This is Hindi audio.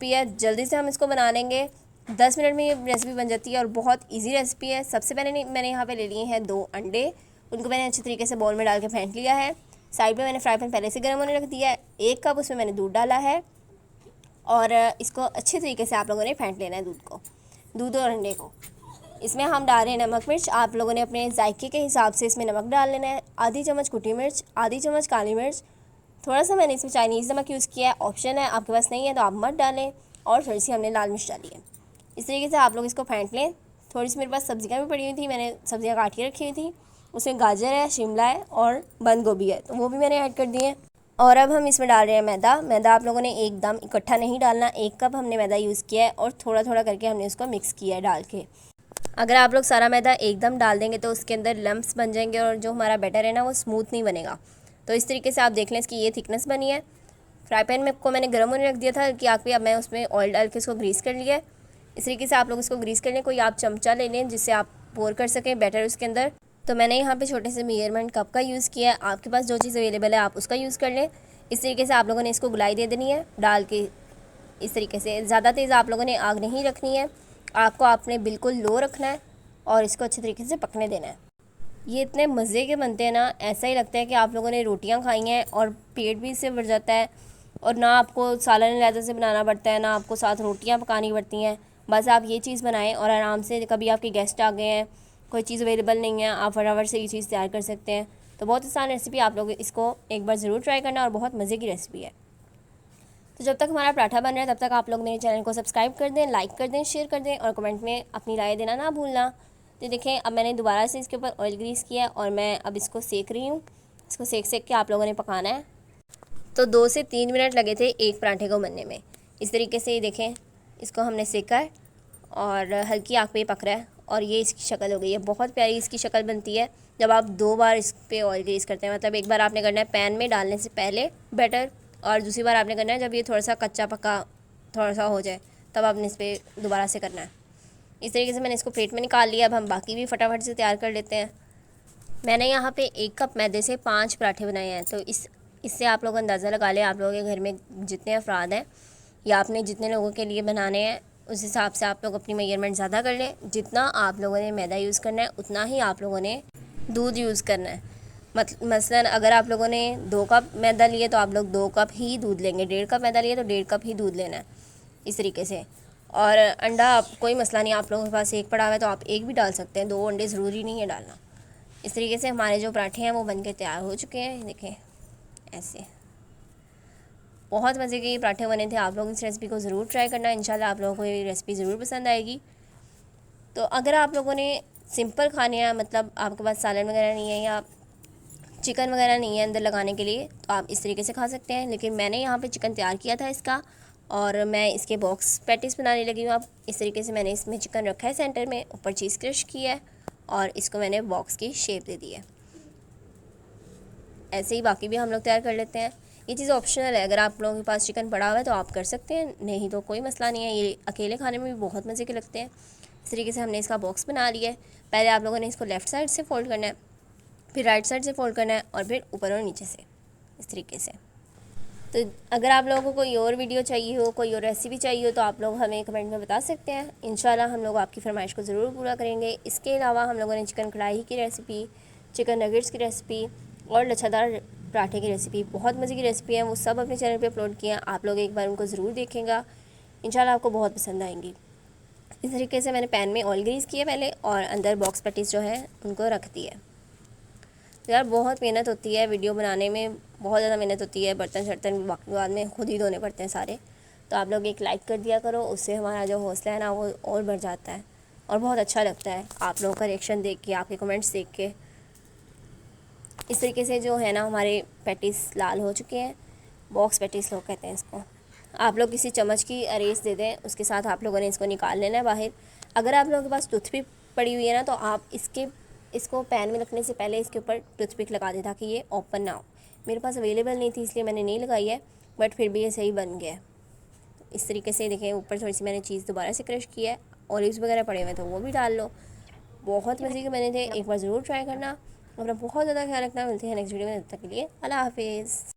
है, जल्दी से हम इसको बना लेंगे। 10 मिनट में ये रेसिपी बन जाती है और बहुत इजी रेसिपी है। सबसे पहले मैंने यहाँ पे ले लिए हैं 2 अंडे, उनको मैंने अच्छे तरीके से बाउल में डाल के फेंट लिया है। साइड पे मैंने फ्राई पैन पहले से गर्म होने रख दिया है। 1 कप उसमें मैंने दूध डाला है और इसको अच्छे तरीके से आप लोगों ने फेंट लेना है दूध और अंडे को। इसमें हम डाल रहे हैं नमक मिर्च। आप लोगों ने अपने जायके के हिसाब से इसमें नमक डाल लेना है। आधी चम्मच कुटी मिर्च, आधी चम्मच काली मिर्च, थोड़ा सा मैंने इसमें चाइनीज़ नमक यूज़ किया है, ऑप्शन है, आपके पास नहीं है तो आप मत डालें। और थोड़ी सी हमने लाल मिर्च डाली है। इस तरीके से आप लोग इसको फेंट लें। थोड़ी सी मेरे पास सब्जियां भी पड़ी हुई थी, मैंने सब्जियां काट के रखी हुई थी। उसमें गाजर है, शिमला है और बंद गोभी है, तो वो भी मैंने ऐड कर दिए हैं। और अब हम इसमें डाल रहे हैं मैदा आप लोगों ने एकदम इकट्ठा नहीं डालना। 1 कप हमने मैदा यूज़ किया है और थोड़ा थोड़ा करके हमने उसको मिक्स किया है डाल के। अगर आप लोग सारा मैदा एकदम डाल देंगे तो उसके अंदर लम्प्स बन जाएंगे और जो हमारा बैटर है ना वो स्मूथ नहीं बनेगा। तो इस तरीके से आप देख लें, इसकी ये थिकनेस बनी है। फ्राई पैन में को मैंने गर्म होने रख दिया था कि आग पे। अब मैं उसमें ऑयल डाल के इसको ग्रीस कर लिया है। इस तरीके से आप लोग इसको ग्रीस कर लें। कोई आप चमचा ले लें जिससे आप पोर कर सकें बैटर उसके अंदर। तो मैंने यहाँ पे छोटे से मेजरमेंट कप का यूज़ किया है। आपके पास जो चीज़ अवेलेबल है आप उसका यूज़ कर लें। इस तरीके से आप लोगों ने इसको गुलाई दे देनी है डाल के। इस तरीके से ज़्यादा तेज़ आप लोगों ने आग नहीं रखनी है, आग को आपने बिल्कुल लो रखना है और इसको अच्छे तरीके से पकने देना है। ये इतने मज़े के बनते हैं ना, ऐसा ही लगता है कि आप लोगों ने रोटियां खाई हैं और पेट भी इससे भर जाता है। और ना आपको सालन अलहदा से बनाना पड़ता है, ना आपको साथ रोटियां पकानी पड़ती हैं। बस आप ये चीज़ बनाएं और आराम से, कभी आपके गेस्ट आ गए हैं, कोई चीज़ अवेलेबल नहीं है, आप फटाफट से ये चीज़ तैयार कर सकते हैं। तो बहुत आसान रेसिपी, आप लोग इसको एक बार ज़रूर ट्राई करना और बहुत मज़े की रेसिपी है। तो जब तक हमारा पराठा बन रहा है तब तक आप लोग मेरे चैनल को सब्सक्राइब कर दें, लाइक कर दें, शेयर कर दें और कमेंट में अपनी राय देना ना भूलना। तो देखें, अब मैंने दोबारा से इसके ऊपर ऑयल ग्रीस किया है और मैं अब इसको सेक रही हूँ। इसको सेक के आप लोगों ने पकाना है। तो 2 से 3 मिनट लगे थे एक पराठे को बनने में। इस तरीके से ये देखें, इसको हमने सेका है और हल्की आग पे पक रहा है और ये इसकी शक्ल हो गई है। बहुत प्यारी इसकी शक्ल बनती है जब आप 2 बार इस पर ऑयल ग्रीस करते हैं। मतलब एक बार आपने करना है पैन में डालने से पहले बैटर, और दूसरी बार आपने करना है जब ये थोड़ा सा कच्चा पक्का थोड़ा सा हो जाए, तब आपने इस पर दोबारा से करना है। इस तरीके से मैंने इसको प्लेट में निकाल लिया। अब हम बाकी भी फटाफट से तैयार कर लेते हैं। मैंने यहाँ पे 1 कप मैदे से 5 पराठे बनाए हैं। तो इससे आप लोग अंदाज़ा लगा लें आप लोगों के घर में जितने अफराद हैं या आपने जितने लोगों के लिए बनाने हैं उस हिसाब से आप लोग अपनी मेजरमेंट ज़्यादा कर लें। जितना आप लोगों ने मैदा यूज़ करना है उतना ही आप लोगों ने दूध यूज़ करना है। मसलन अगर आप लोगों ने 2 कप मैदा लिए तो आप लोग 2 कप ही दूध लेंगे। 1.5 कप मैदा लिए तो 1.5 कप ही दूध लेना है, इस तरीके से। और अंडा कोई मसला नहीं, आप लोगों के पास 1 पड़ा हुआ है तो आप 1 भी डाल सकते हैं, 2 अंडे ज़रूरी नहीं है डालना। इस तरीके से हमारे जो पराठे हैं वो बनके तैयार हो चुके हैं। देखें, ऐसे बहुत मज़े के ये पराठे बने थे। आप लोग इस रेसिपी को ज़रूर ट्राई करना, इंशाल्लाह आप लोगों को ये रेसिपी ज़रूर पसंद आएगी। तो अगर आप लोगों ने सिंपल खाने हैं, मतलब आपके पास सालन वगैरह नहीं है या चिकन वगैरह नहीं है अंदर लगाने के लिए, तो आप इस तरीके से खा सकते हैं। लेकिन मैंने यहाँ पे चिकन तैयार किया था इसका और मैं इसके बॉक्स पैटीज़ बनाने लगी हूँ। अब इस तरीके से मैंने इसमें चिकन रखा है सेंटर में, ऊपर चीज़ क्रश किया है और इसको मैंने बॉक्स की शेप दे दी है। ऐसे ही बाकी भी हम लोग तैयार कर लेते हैं। ये चीज़ ऑप्शनल है, अगर आप लोगों के पास चिकन पड़ा हुआ है तो आप कर सकते हैं, नहीं तो कोई मसला नहीं है। ये अकेले खाने में भी बहुत मज़े के लगते हैं। इस तरीके से हमने इसका बॉक्स बना लिया है। पहले आप लोगों ने इसको लेफ़्ट साइड से फ़ोल्ड करना है, फिर राइट साइड से फ़ोल्ड करना है और फिर ऊपर और नीचे से, इस तरीके से। तो अगर आप लोगों को कोई और वीडियो चाहिए हो, कोई और रेसिपी चाहिए हो तो आप लोग हमें कमेंट में बता सकते हैं। इंशाल्लाह हम लोग आपकी फरमाइश को ज़रूर पूरा करेंगे। इसके अलावा हम लोगों ने चिकन कढ़ाई की रेसिपी, चिकन नगेट्स की रेसिपी और लच्छादार पराठे की रेसिपी, बहुत मज़े की रेसिपी है, वो सब अपने चैनल पे अपलोड किए हैं। आप लोग एक बार उनको ज़रूर देखेंगे, इंशाल्लाह आपको बहुत पसंद आएंगी। इस तरीके से मैंने पैन में ऑयल ग्रीस किया पहले और अंदर बॉक्स पैटीज़ जो है उनको रख दिया। यार बहुत मेहनत होती है वीडियो बनाने में, बहुत ज़्यादा मेहनत होती है। बर्तन शर्तन बाद में खुद ही धोने पड़ते हैं सारे। तो आप लोग एक लाइक कर दिया करो, उससे हमारा जो हौसला है ना वो और बढ़ जाता है और बहुत अच्छा लगता है आप लोगों का रिएक्शन देख के, आपके कमेंट्स देख के। इस तरीके से जो है ना हमारे पैटीज़ लाल हो चुके हैं। बॉक्स पैटीज़ लोग कहते हैं इसको। आप लोग किसी चम्मच की अरेस दे दें, उसके साथ आप लोगों ने इसको निकाल लेना है बाहर। अगर आप लोगों के पास टूथपिक पड़ी हुई है ना तो आप इसको पैन में रखने से पहले इसके ऊपर टूथपिक लगा दें ताकि ये ओपन ना हो। मेरे पास अवेलेबल नहीं थी इसलिए मैंने नहीं लगाई है, बट फिर भी ये सही बन गया है। इस तरीके से देखें, ऊपर थोड़ी सी मैंने चीज़ दोबारा से क्रश किया है, ऑलिव्स वगैरह पड़े हुए तो वो भी डाल लो। बहुत मज़े के बने थे, एक बार ज़रूर ट्राई करना। अपना बहुत ज़्यादा ख्याल रखना। मिलते हैं नेक्स्ट वीडियो में, तब तक के लिए अल्लाह हाफिज़।